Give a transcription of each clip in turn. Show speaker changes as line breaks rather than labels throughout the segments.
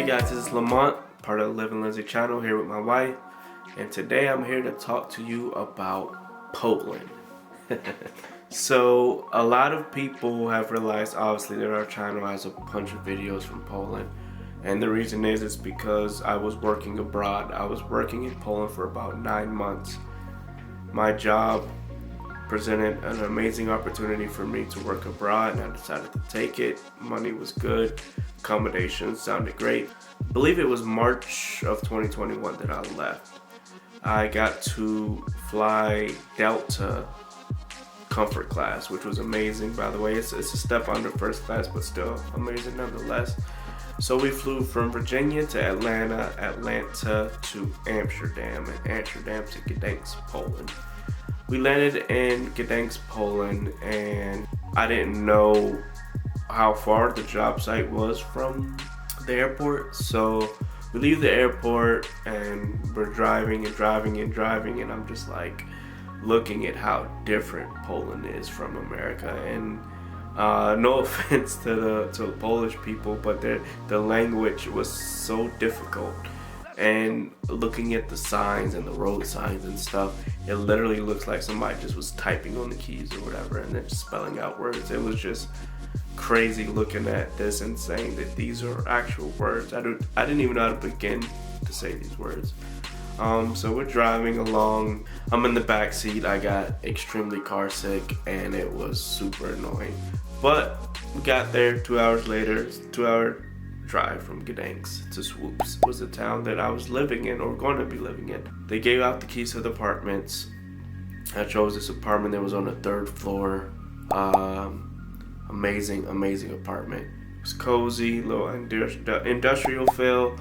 Hey guys, this is Lamont, part of the Livin Lindsey channel, here with my wife, and today I'm here to talk to you about Poland. So a lot of people have realized obviously that our channel has a bunch of videos from Poland, and the reason is because I was working abroad. I was working in Poland for about 9 months. My job presented an amazing opportunity for me to work abroad, and I decided to take it. Money was good, accommodations sounded great. I believe it was March of 2021 that I left. I got to fly Delta comfort class, which was amazing, by the way. It's a step under first class, but still amazing nonetheless. So we flew from Virginia to Atlanta, Atlanta to Amsterdam, and Amsterdam to Gdańsk, Poland. We landed in Gdańsk, Poland, and I didn't know how far the job site was from the airport. So we leave the airport and we're driving, and I'm just like looking at how different Poland is from America. And no offense to the Polish people, but the language was so difficult. And looking at the signs and the road signs and stuff, it literally looks like somebody just was typing on the keys or whatever and then just spelling out words. It was just crazy looking at this and saying that these are actual words. I didn't even know how to begin to say these words. So we're driving along. I'm in the back seat. I got extremely car sick and it was super annoying. But we got there 2 hours later. It's a 2-hour drive from Gdańsk to Swoops. It was the town that I was living in or going to be living in. They gave out the keys to the apartments. I chose this apartment that was on the 3rd floor. Amazing apartment. It was cozy, little industrial feel.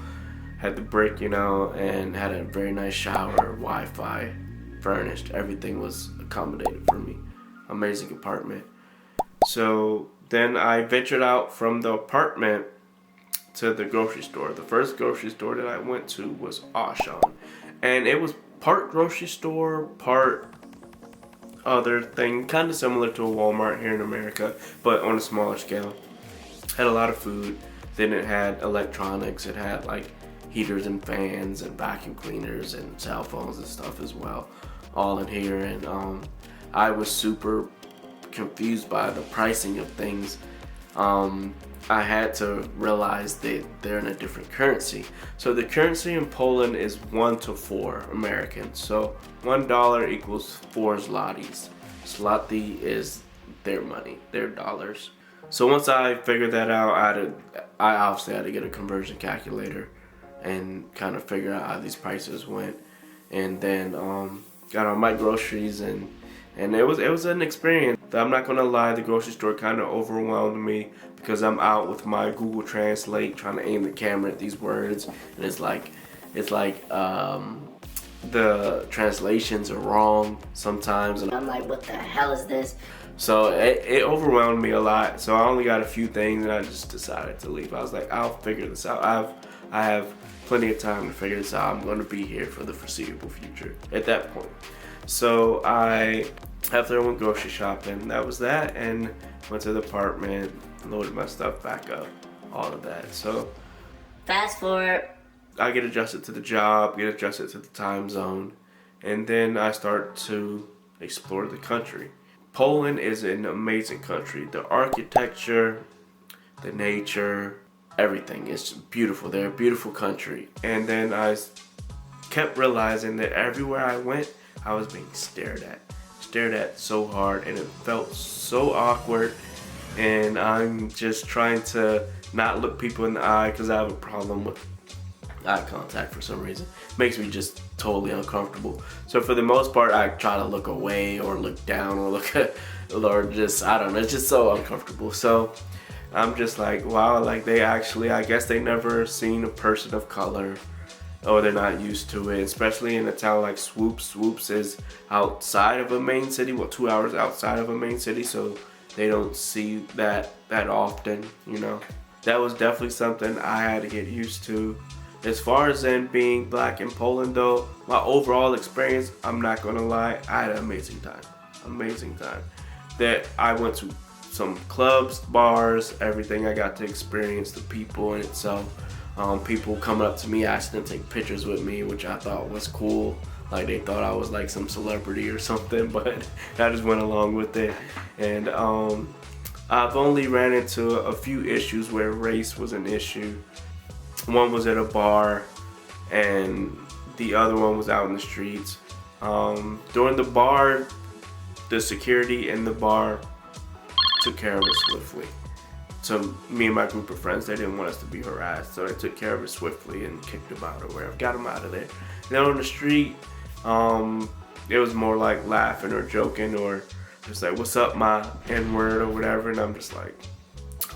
Had the brick, and had a very nice shower, Wi-Fi, furnished. Everything was accommodated for me. Amazing apartment. So then I ventured out from the apartment to the grocery store. The first grocery store that I went to was Auchan, and it was part grocery store, part other thing, kind of similar to a Walmart here in America, but on a smaller scale. Had a lot of food. Then it had electronics. It had like heaters and fans and vacuum cleaners and cell phones and stuff as well, all in here. And I was super confused by the pricing of things. I had to realize that they're in a different currency. So the currency in Poland is 1 to 4 American. So $1 equals 4 zlotys. Zloty is their money, their dollars. So once I figured that out, I obviously had to get a conversion calculator and kind of figure out how these prices went. And then got all my groceries, and it was an experience. I'm not gonna lie, the grocery store kind of overwhelmed me because I'm out with my Google Translate trying to aim the camera at these words, and it's like the translations are wrong sometimes, and
I'm like, what the hell is this?
So it overwhelmed me a lot. So I only got a few things, and I just decided to leave. I was like, I'll figure this out. I have plenty of time to figure this out. I'm going to be here for the foreseeable future at that point. So after I went grocery shopping, that was that, and went to the apartment, loaded my stuff back up, all of that. So
Fast forward.
I get adjusted to the job, get adjusted to the time zone, and then I start to explore the country. Poland is an amazing country. The architecture, the nature, everything is beautiful. They're a beautiful country. And then I kept realizing that everywhere I went, I was being stared at so hard, and it felt so awkward. And I'm just trying to not look people in the eye because I have a problem with eye contact for some reason. Makes me just totally uncomfortable. So for the most part, I try to look away or look down or look at, or just, I don't know, it's just so uncomfortable. So I'm just like, wow, like they actually, I guess they never seen a person of color, or they're not used to it, especially in a town like Swoops. Swoops is outside of a main city, 2 hours outside of a main city, so they don't see that often, That was definitely something I had to get used to. As far as then being black in Poland though, my overall experience, I'm not gonna lie, I had an amazing time. That I went to some clubs, bars, everything. I got to experience the people in itself. People coming up to me asking to take pictures with me, which I thought was cool. Like they thought I was like some celebrity or something, but I just went along with it. And I've only ran into a few issues where race was an issue. One was at a bar, and the other one was out in the streets. During the bar, the security in the bar took care of it swiftly. So me and my group of friends, they didn't want us to be harassed, so they took care of it swiftly and kicked them out or wherever, got them out of there. Then on the street, it was more like laughing or joking or just like, what's up, my N-word or whatever, and I'm just like,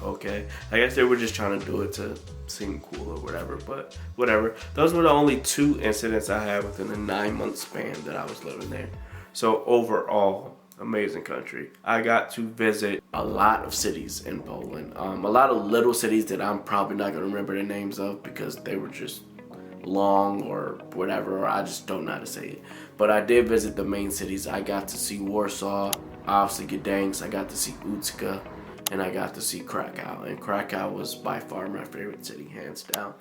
okay. I guess they were just trying to do it to seem cool or whatever, but whatever. Those were the only 2 incidents I had within a 9-month span that I was living there. So overall, amazing country. I got to visit a lot of cities in Poland. A lot of little cities that I'm probably not gonna remember the names of because they were just long or whatever, or I just don't know how to say it. But I did visit the main cities. I got to see Warsaw, obviously Gdańsk, I got to see Utica, and I got to see Krakow. And Krakow was by far my favorite city, hands down.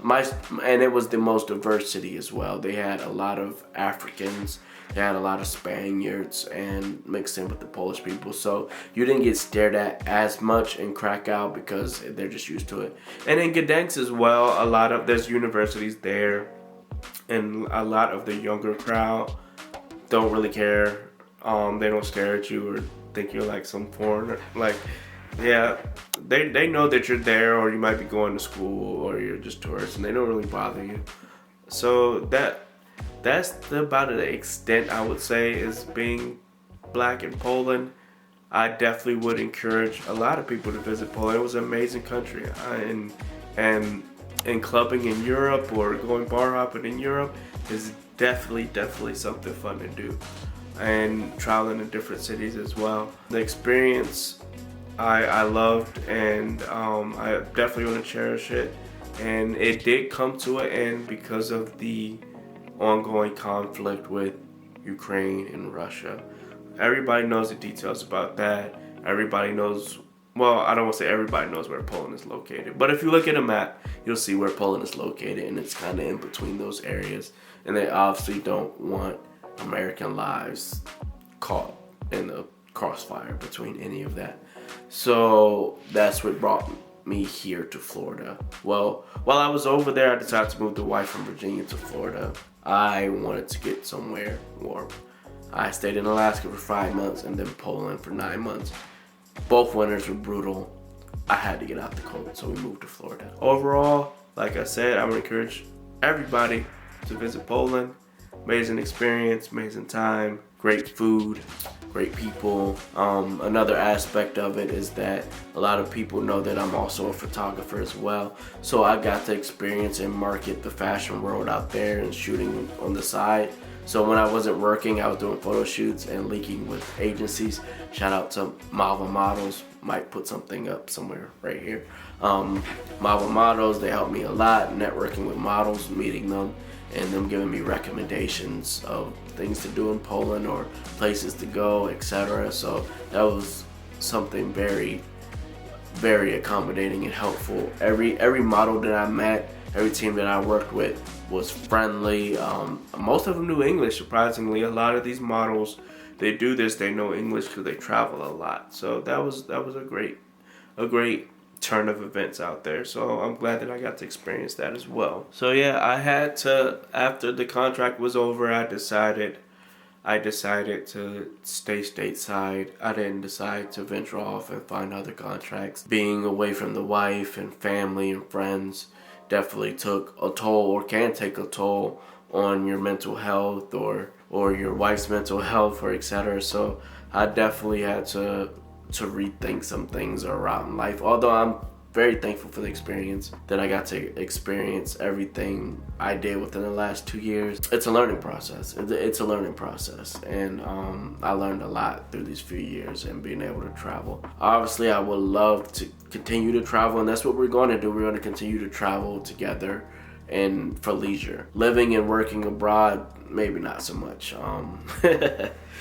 And it was the most diverse city as well. They had a lot of Africans, they had a lot of Spaniards, and mixed in with the Polish people. So you didn't get stared at as much in Krakow because they're just used to it. And in Gdańsk as well, there's universities there, and a lot of the younger crowd don't really care. They don't stare at you or think you're like some foreigner. Like, yeah, they know that you're there, or you might be going to school, or you're just tourists, and they don't really bother you. So that's about the extent I would say is being black in Poland. I definitely would encourage a lot of people to visit Poland. It was an amazing country, and clubbing in Europe or going bar hopping in Europe is definitely something fun to do, and traveling to different cities as well. The experience I loved, and I definitely want to cherish it. And it did come to an end because of the ongoing conflict with Ukraine and Russia. Everybody knows the details about that. Everybody knows, well, I don't want to say everybody knows where Poland is located, but if you look at a map, you'll see where Poland is located, and it's kind of in between those areas. And they obviously don't want American lives caught in the crossfire between any of that. So that's what brought me here to Florida. Well, while I was over there, I decided to move the wife from Virginia to Florida. I wanted to get somewhere warm. I stayed in Alaska for 5 months and then Poland for 9 months. Both winters were brutal. I had to get out the cold, so we moved to Florida. Overall, like I said, I would encourage everybody to visit Poland. Amazing experience, amazing time, great food, great people. Another aspect of it is that a lot of people know that I'm also a photographer as well. So I got to experience and market the fashion world out there and shooting on the side. So when I wasn't working, I was doing photo shoots and linking with agencies. Shout out to Marvel Models. Might put something up somewhere right here. Marvel Models, they helped me a lot, networking with models, meeting them, and them giving me recommendations of things to do in Poland or places to go, etc. So that was something very, very accommodating and helpful. Every model that I met, every team that I worked with was friendly. Most of them knew English, surprisingly. A lot of these models, they do this, they know English because they travel a lot. So that was a great turn of events out there. So I'm glad that I got to experience that as well. So yeah, I had to, after the contract was over, I decided to stay stateside. I didn't decide to venture off and find other contracts. Being away from the wife and family and friends definitely took a toll, or can take a toll, on your mental health or your wife's mental health, or etc. So I definitely had to rethink some things around life. Although I'm very thankful for the experience that I got to experience everything I did within the last 2 years. It's a learning process. It's a learning process, and I learned a lot through these few years and being able to travel. Obviously, I would love to continue to travel, and that's what we're going to do. We're going to continue to travel together and for leisure. Living and working abroad, maybe not so much.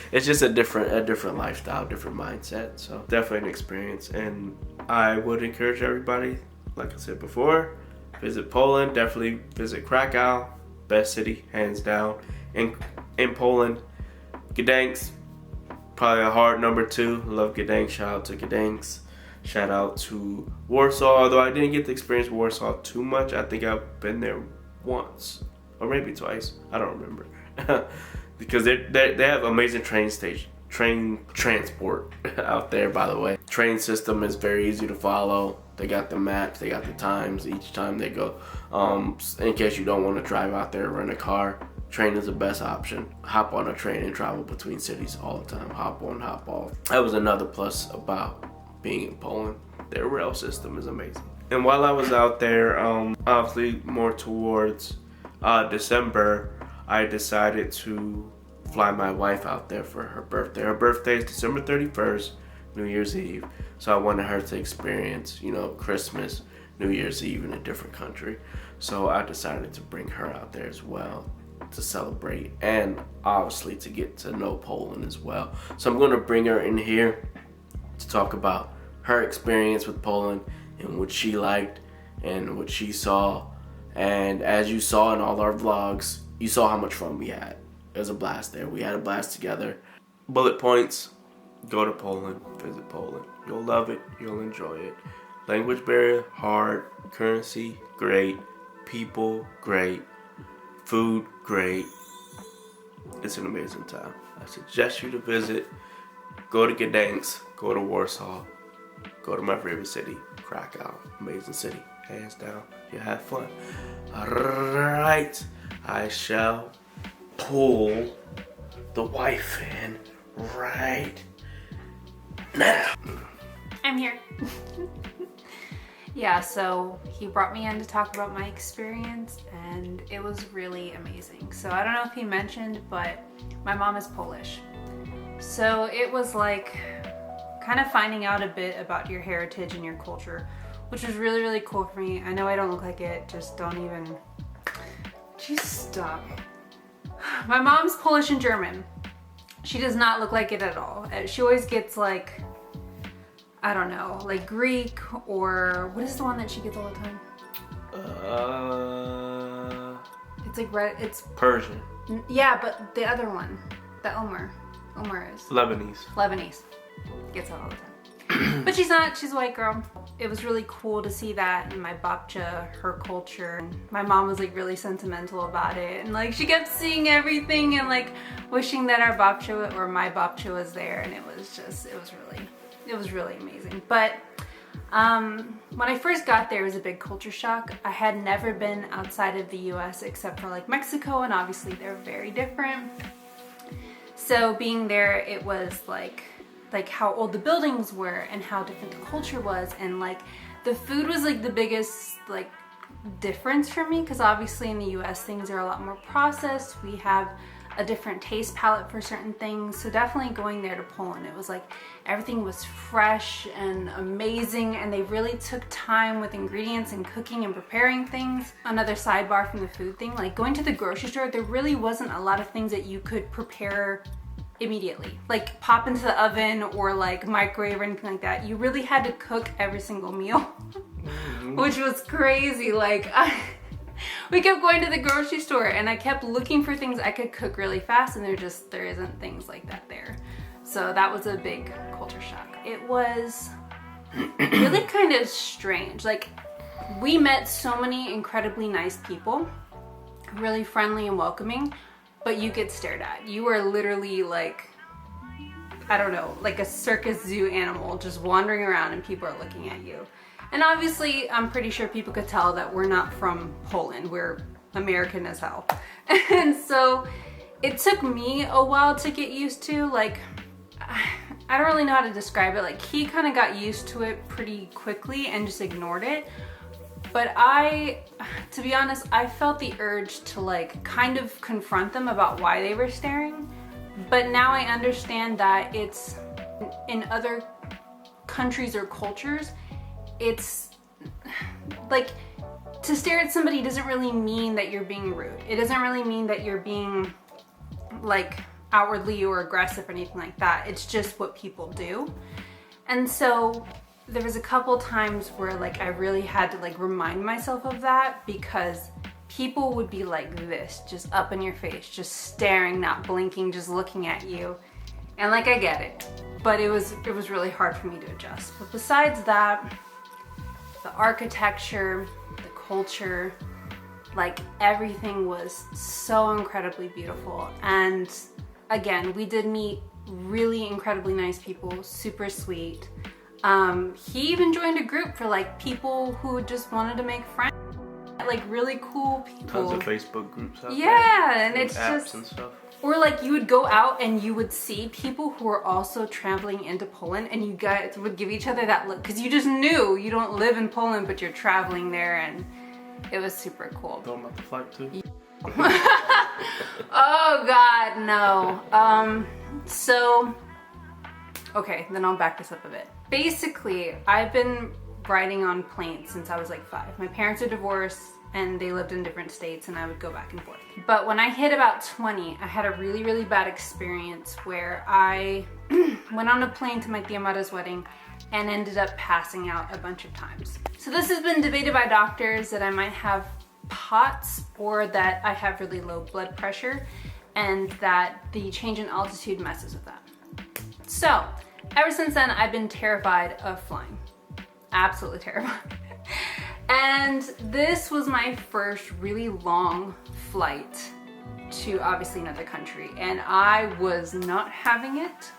It's just a different lifestyle, different mindset. So definitely an experience, and I would encourage everybody, like I said before, visit Poland. Definitely visit Krakow, best city hands down in Poland. Gdańsk, probably a hard number 2. Love Gdańsk. Shout out to Gdańsk. Shout out to Warsaw, although I didn't get to experience Warsaw too much. I think I've been there once or maybe twice. I don't remember. Because they have amazing train transport out there, by the way. Train system is very easy to follow. They got the maps, they got the times each time they go. In case you don't want to drive out there or rent a car, train is the best option. Hop on a train and travel between cities all the time. Hop on, hop off. That was another plus about being in Poland. Their rail system is amazing. And while I was out there, obviously more towards December, I decided to fly my wife out there for her birthday. Her birthday is December 31st, New Year's Eve. So I wanted her to experience, Christmas, New Year's Eve in a different country. So I decided to bring her out there as well to celebrate and obviously to get to know Poland as well. So I'm going to bring her in here to talk about her experience with Poland and what she liked and what she saw. And as you saw in all our vlogs, you saw how much fun we had. It was a blast there. We had a blast together. Bullet points: go to Poland, visit Poland. You'll love it, you'll enjoy it. Language barrier, hard. Currency, great. People, great. Food, great. It's an amazing time. I suggest you to visit. Go to Gdańsk, go to Warsaw, go to my favorite city, Krakow. Amazing city, hands down. You have fun. Alright, I shall pull the wife in right now.
I'm here. Yeah, so he brought me in to talk about my experience and it was really amazing. So I don't know if he mentioned, but my mom is Polish. So it was like kind of finding out a bit about your heritage and your culture, which was really, really cool for me. I know I don't look like it, just don't even, just stop. My mom's Polish and German. She does not look like it at all. She always gets like, I don't know, like Greek or what is the one that she gets all the time? It's like red, it's
Persian.
Yeah, but the other one, that Omar is. Lebanese. Gets that all the time. But she's not, she's a white girl. It was really cool to see that in my babcia, her culture. My mom was like really sentimental about it. And like she kept seeing everything and like wishing that our babcia or my babcia was there. And it was really amazing. But when I first got there, it was a big culture shock. I had never been outside of the US except for like Mexico, and obviously they're very different. So being there, it was like how old the buildings were and how different the culture was, and like the food was like the biggest like difference for me, because obviously in the US things are a lot more processed. We have a different taste palette for certain things. So definitely going there to Poland, it was like everything was fresh and amazing, and they really took time with ingredients and cooking and preparing things. Another sidebar from the food thing, like going to the grocery store, there really wasn't a lot of things that you could prepare immediately, like pop into the oven or like microwave or anything like that. You really had to cook every single meal, which was crazy. Like we kept going to the grocery store and I kept looking for things I could cook really fast, and there isn't things like that there. So that was a big culture shock. It was really kind of strange. Like we met so many incredibly nice people, really friendly and welcoming, but you get stared at. You are literally like, I don't know, like a circus zoo animal just wandering around and people are looking at you. And obviously, I'm pretty sure people could tell that we're not from Poland. We're American as hell. And so it took me a while to get used to. Like, I don't really know how to describe it. Like, he kind of got used to it pretty quickly and just ignored it. But to be honest, I felt the urge to like kind of confront them about why they were staring. But now I understand that it's in other countries or cultures, it's like to stare at somebody doesn't really mean that you're being rude. It doesn't really mean that you're being like outwardly or aggressive or anything like that. It's just what people do. And so there was a couple times where like I really had to like remind myself of that, because people would be like this, just up in your face, just staring, not blinking, just looking at you. And like, I get it, but it was really hard for me to adjust. But besides that, the architecture, the culture, like everything was so incredibly beautiful. And again, we did meet really incredibly nice people, super sweet. He even joined a group for like people who just wanted to make friends, like really cool people.
Tons of Facebook groups out there.
Yeah, and it's
apps
just,
and stuff.
or like you would go out and you would see people who were also traveling into Poland, and you guys would give each other that look, because you just knew you don't live in Poland, but you're traveling there, and it was super cool.
Going about the flight too?
Oh God, no. So, okay, then I'll back this up a bit. Basically, I've been riding on planes since I was like 5. My parents are divorced and they lived in different states, and I would go back and forth. But when I hit about 20, I had a really, really bad experience where I went on a plane to my tia Mara's wedding and ended up passing out a bunch of times. So this has been debated by doctors that I might have POTS or that I have really low blood pressure, and that the change in altitude messes with that. So ever since then, I've been terrified of flying. Absolutely terrified. And this was my first really long flight to obviously another country, and I was not having it.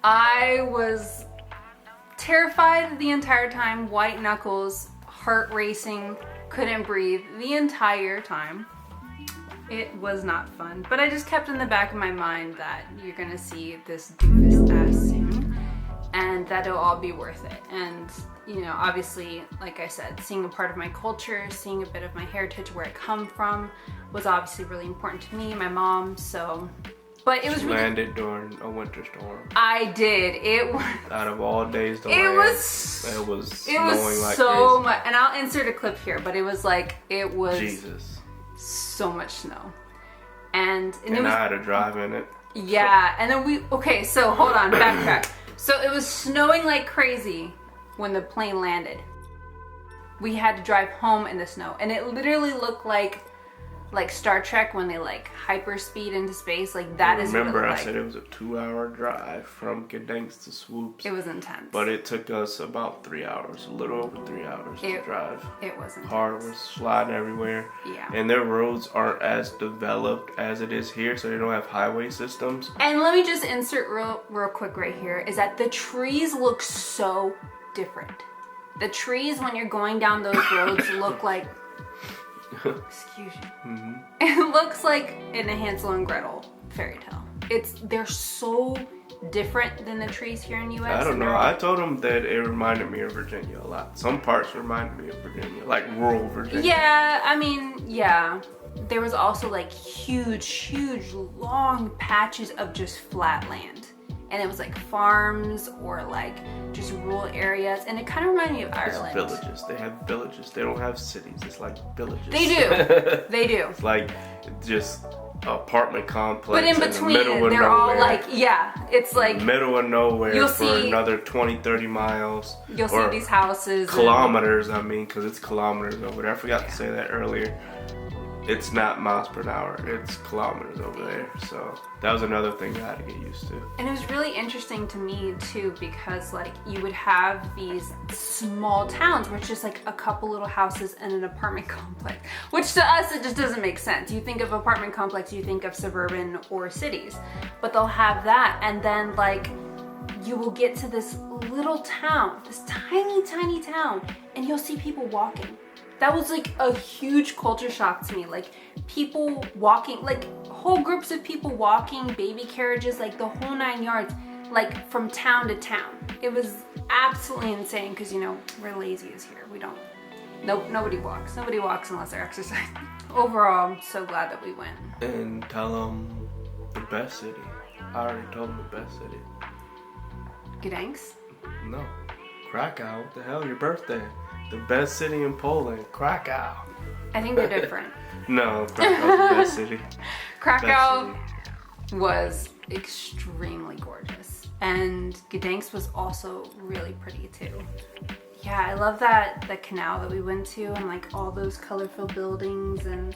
I was terrified the entire time, white knuckles, heart racing, couldn't breathe the entire time. It was not fun, but I just kept in the back of my mind that you're gonna see this doofus ass soon, and that it'll all be worth it. And you know, obviously, like I said, seeing a part of my culture, seeing a bit of my heritage, where I come from, was obviously really important to me, my mom, so. But it was really.
Landed during a winter storm.
I did. It was.
Out of all days to
it
land,
was.
it was
It
snowing
was
like
so
crazy.
much, and I'll insert a clip here. But it was like it was.
Jesus.
So much snow, and it was.
I had to drive in it.
Yeah, and then okay, so hold on, backtrack. So it was snowing like crazy when the plane landed. We had to drive home in the snow, and it literally looked like Star Trek when they like hyperspeed into space. Like that is.
Remember,
what it
I
looked
said it was a 2-hour drive from Gdansk to Swoops.
It was intense.
But it took us about 3 hours, a little over 3 hours to drive.
It was intense.
Car was sliding everywhere.
Yeah.
And their roads aren't as developed as it is here, so they don't have highway systems.
And let me just insert real quick right here, is that the trees look so different. The trees when you're going down those roads look like, excuse you. Mm-hmm. It looks like in a Hansel and Gretel fairy tale. They're so different than the trees here in U.S.
I don't know. I told them that it reminded me of Virginia a lot. Some parts reminded me of Virginia, like rural Virginia.
Yeah, I mean, yeah. There was also like huge, long patches of just flat land. And it was like farms or like just rural areas. And it kind of reminded me of Ireland.
It's villages. They have villages. They don't have cities. It's like villages.
They do. They do.
It's like just apartment complex.
But in between, they're all like, yeah, it's like
middle of nowhere
you'll
for
see,
another 20-30 miles.
You'll see these houses.
Kilometers, I mean, because it's kilometers over there. I forgot to say that earlier. It's not miles per hour, it's kilometers over there. So that was another thing I had to get used to.
And it was really interesting to me too, because like you would have these small towns where it's just like a couple little houses and an apartment complex, which to us, it just doesn't make sense. You think of apartment complex, you think of suburban or cities, but they'll have that. And then like you will get to this little town, this tiny town, and you'll see people walking. That was like a huge culture shock to me. Like people walking, like whole groups of people walking, baby carriages, like the whole 9 yards, like from town to town. It was absolutely insane because, you know, we're lazy as here. We don't, nobody walks. Nobody walks unless they're exercising. Overall, I'm so glad that we went.
And tell them the best city. I already told them the best city.
Gdansk?
No. Krakow. What the hell? Your birthday. The best city in Poland, Krakow.
I think they're different.
No, Krakow's the best city.
Krakow was extremely gorgeous. And Gdansk was also really pretty too. Yeah, I love that the canal that we went to and like all those colorful buildings and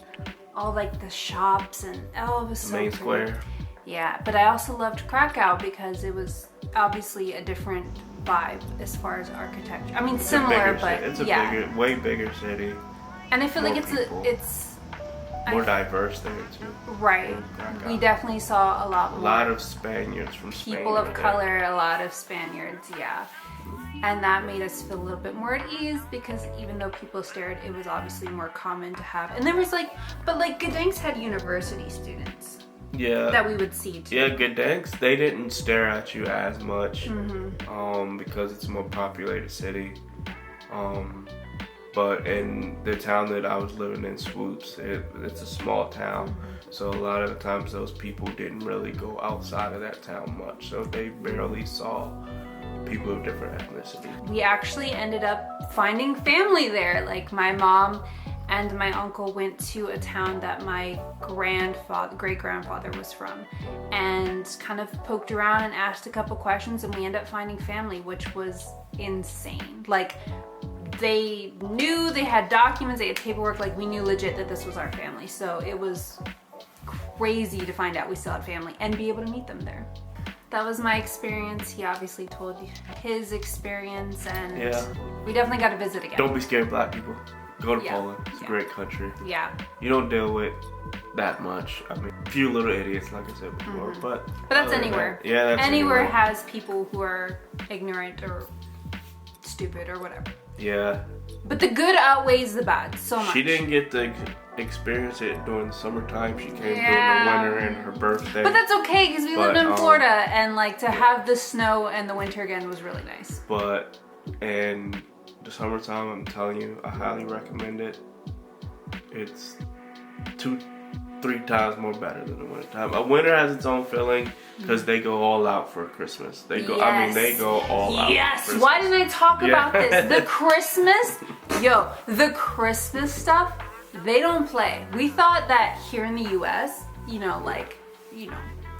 all like the shops and it was so
main
pretty.
Square.
Yeah, but I also loved Krakow because it was obviously a different vibe as far as architecture. I mean,
It's
similar,
a
but
it's a
yeah.
bigger, way bigger city.
And I feel like
people.
it's
More diverse there too.
right. We definitely saw a lot more.
A lot of Spaniards from Spain.
People of color, a lot of Spaniards, yeah. And that made us feel a little bit more at ease because even though people stared, it was obviously more common to have. And there was like, but like Gdansk had university students.
Yeah.
That we would see too.
Yeah, Gdansk, they didn't stare at you as much
Mm-hmm.
because it's a more populated city. But in the town that I was living in, Swoops, it's a small town. So a lot of the times those people didn't really go outside of that town much. So they barely saw people of different ethnicity.
We actually ended up finding family there. Like my mom and my uncle went to a town that my great-grandfather was from and kind of poked around and asked a couple questions and we ended up finding family, which was insane. Like they knew, they had documents, they had paperwork, like we knew legit that this was our family. So it was crazy to find out we still had family and be able to meet them there. That was my experience. He obviously told his experience and we definitely got to visit again.
Don't be scared, Black people. Go to Poland. It's a great country.
Yeah.
You don't deal with that much. I mean, a few little idiots, like I said before, but
that's anywhere.
That's
anywhere has people who are ignorant or stupid or whatever.
Yeah.
But the good outweighs the bad so much.
She didn't get to experience it during the summertime. She came during the winter and her birthday.
But that's okay because we lived in Florida and like to have the snow and the winter again was really nice.
But in the summertime, I'm telling you, I highly recommend it. It's 2-3 times more better than the winter time. A winter has its own feeling because they go all out for Christmas. They go. I mean, they go all out.
Yes.
For Christmas.
Why didn't I talk about this? The Christmas, the Christmas stuff. They don't play. We thought that here in the U.S.,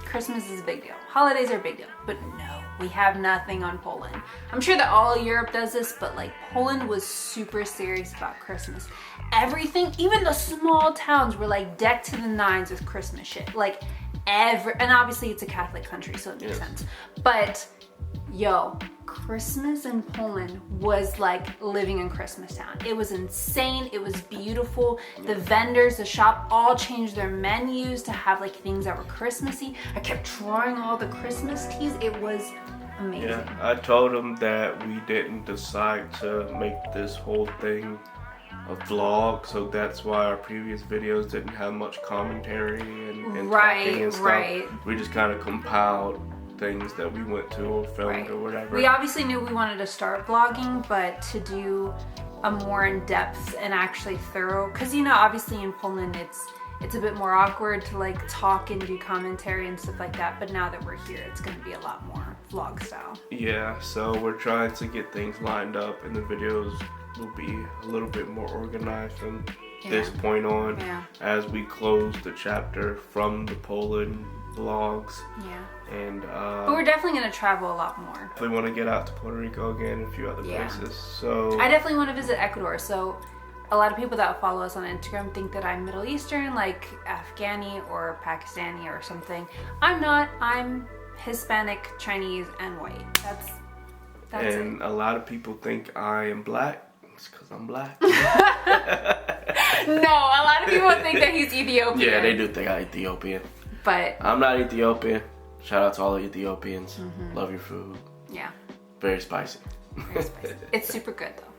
Christmas is a big deal. Holidays are a big deal. But no, we have nothing on Poland. I'm sure that all Europe does this, but like Poland was super serious about Christmas. Everything, even the small towns were like decked to the nines with Christmas shit. Like and obviously it's a Catholic country, so it makes sense. But Christmas in Poland was like living in Christmas town. It was insane. It was beautiful. The vendors, the shop all changed their menus to have like things that were Christmassy. I kept trying all the Christmas teas. It was amazing.
Yeah, I told them that we didn't decide to make this whole thing a vlog, so that's why our previous videos didn't have much commentary and talking and stuff.
Right.
We just kind of compiled things that we went to or filmed or whatever.
We obviously knew we wanted to start vlogging, but to do a more in-depth and actually thorough, because obviously in Poland it's a bit more awkward to like talk and do commentary and stuff like that, but now that we're here it's going to be a lot more vlog style.
Yeah, so we're trying to get things lined up and the videos will be a little bit more organized from this point on as we close the chapter from the Poland vlogs.
Yeah.
And
but we're definitely going to travel a lot more.
We want to get out to Puerto Rico again and a few other places. So
I definitely want to visit Ecuador. So a lot of people that follow us on Instagram think that I'm Middle Eastern, like Afghani or Pakistani or something. I'm not. I'm Hispanic, Chinese, and white. That's
and
it.
A lot of people think I am black. It's because I'm black.
No, a lot of people think that he's Ethiopian.
Yeah, they do think I'm Ethiopian.
But
I'm not Ethiopian. Shout out to all the Ethiopians. Love your food.
Yeah.
Very spicy.
Very spicy. It's super good though.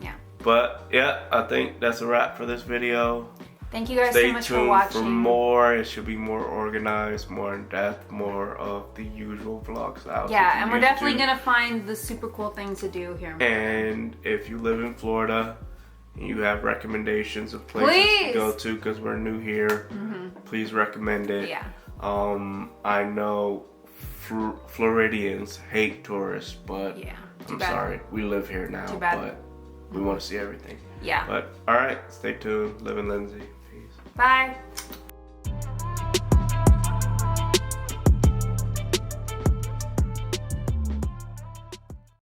Yeah.
But yeah, I think that's a wrap for this video.
Thank you guys
Stay
so much
tuned
for watching.
for more. It should be more organized, more in depth, more of the usual vlog style.
Yeah, and we're definitely gonna find the super cool things to do here.
And if you live in Florida and you have recommendations of places to go to, because we're new here, please recommend it.
Yeah.
I know Floridians hate tourists, but I'm sorry, we live here now, but we want to see everything.
Yeah.
But all right, stay tuned. Livin Lindsey. Peace.
Bye.